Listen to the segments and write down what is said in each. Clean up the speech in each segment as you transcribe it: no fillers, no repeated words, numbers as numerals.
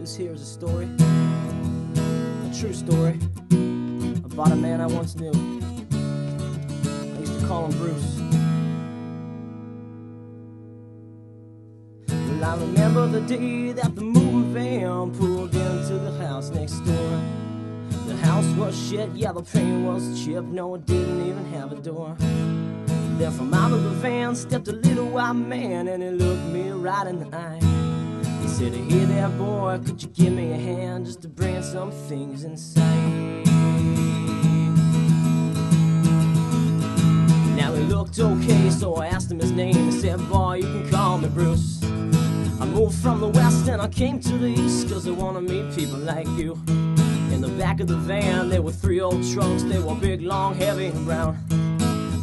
This here is a story, a true story, about a man I once knew. I used to call him Bruce. Well, I remember the day that the moving van pulled into the house next door. The house was shit, yeah, the paint was chipped, no, it didn't even have a door. Then from out of the van stepped a little white man, and he looked me right in the eye. He said, "Hey there, boy, could you give me a hand just to bring some things inside?" Now he looked okay, so I asked him his name. He said, "Boy, you can call me Bruce. I moved from the west and I came to the east 'cause I wanna meet people like you." In the back of the van there were 3 old trunks. They were big, long, heavy, and brown.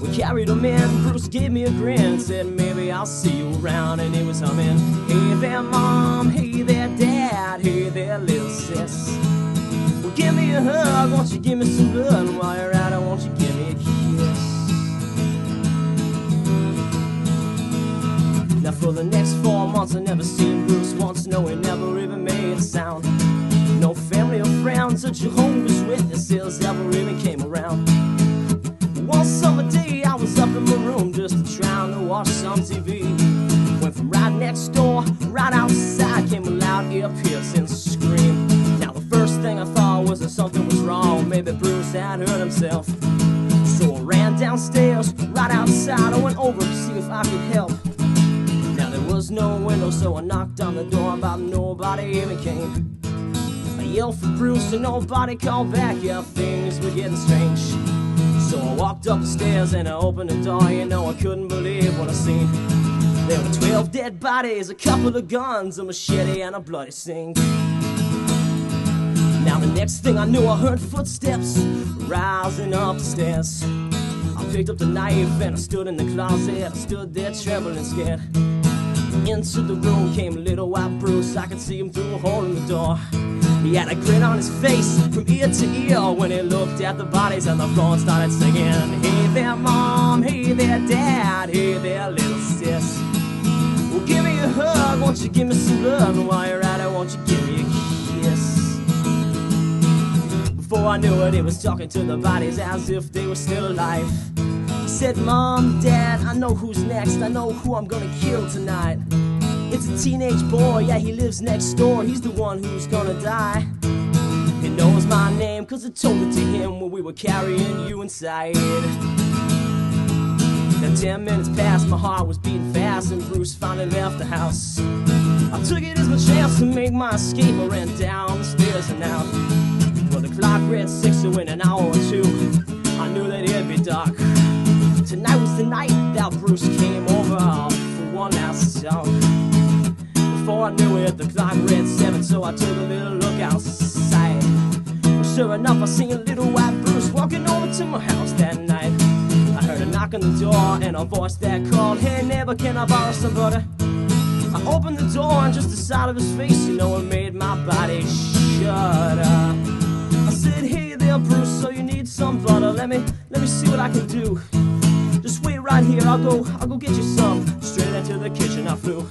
We carried them in. Bruce gave me a grin, said, "Maybe I'll see you around." And he was humming, "Hey there, Mom, hey there, Dad, hey there, little sis. Well, give me a hug, won't you give me some blood, and while you're at it, won't you give me a kiss?" Now for the next 4 months I never seen Bruce once. No, he never even made a sound. No family or friends or Jehovah's Witnesses ever even came around. One summer day I was up in my room just trying to watch some TV, when from right next door, right outside, came a loud ear-piercing scream. Now the first thing I thought was that something was wrong. Maybe Bruce had hurt himself. So I ran downstairs, right outside. I went over to see if I could help. Now there was no window, so I knocked on the door, but nobody even came. I yelled for Bruce and nobody called back. Yeah, things were getting strange. So I walked up the stairs and I opened the door. You know, I couldn't believe what I seen. There were 12 dead bodies, a couple of guns, a machete, and a bloody sink. Now the next thing I knew, I heard footsteps rising up the stairs. I picked up the knife and I stood in the closet. I stood there trembling, scared. Into the room came little white Bruce. I could see him through a hole in the door. He had a grin on his face from ear to ear when he looked at the bodies on the floor and started singing, "Hey there, Mom, hey there, Dad, hey there, little sis. Well, give me a hug, won't you give me some blood, and while you're at it, won't you give me a kiss?" Before I knew it, he was talking to the bodies as if they were still alive. He said, "Mom, Dad, I know who's next. I know who I'm gonna kill tonight. It's a teenage boy, yeah, he lives next door. He's the one who's gonna die. He knows my name 'cause I told it to him when we were carrying you inside." Then 10 minutes passed, my heart was beating fast, and Bruce finally left the house. I took it as my chance to make my escape. I ran down the stairs and out. Well, the clock read 6, so in an hour or 2, I knew that it'd be dark. Tonight was the night that Bruce came over for one last talk. Before I knew it, the clock read 7, so I took a little look outside. Well, sure enough, I seen a little white Bruce walking over to my house that night. I heard a knock on the door and a voice that called, "Hey neighbor, can I borrow some butter?" I opened the door and just the sight of his face, you know, it made my body shudder. I said, "Hey there, Bruce, so you need some butter? Let me see what I can do. Just wait right here, I'll go get you some." Straight into the kitchen I flew.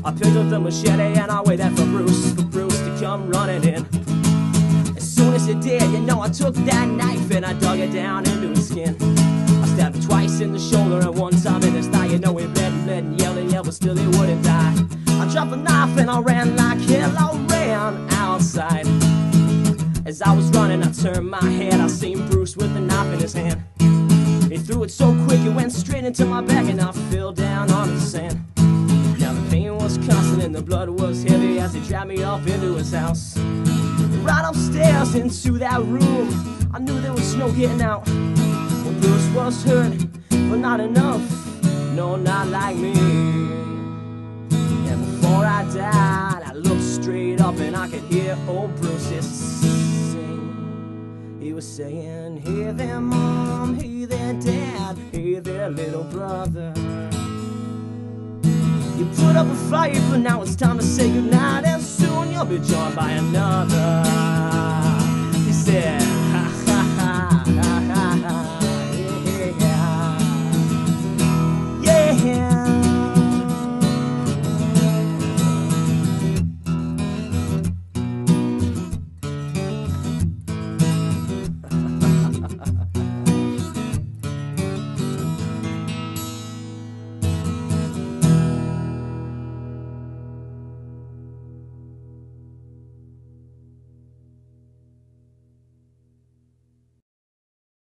I picked up the machete and I waited for Bruce to come running in. As soon as he did, you know, I took that knife and I dug it down into his skin. I stabbed him twice in the shoulder and one time in his thigh. You know, he bled and yelled, but still he wouldn't die. I dropped the knife and I ran like hell. I ran outside. As I was running, I turned my head. I seen Bruce with the knife in his hand. He threw it so quick, it went straight into my back, and I fell down on the sand. Now the pain was constant and the blood was heavy as he dragged me up into his house. Right upstairs into that room, I knew there was no getting out. Well, Bruce was hurt, but not enough, no, not like me. And before I died, I looked straight up and I could hear old Bruce sing. He was saying, "Hey there, Mom, hey there, Dad, hey there, little brother. You put up a fight, but now it's time to say goodnight, and soon you'll be joined by another."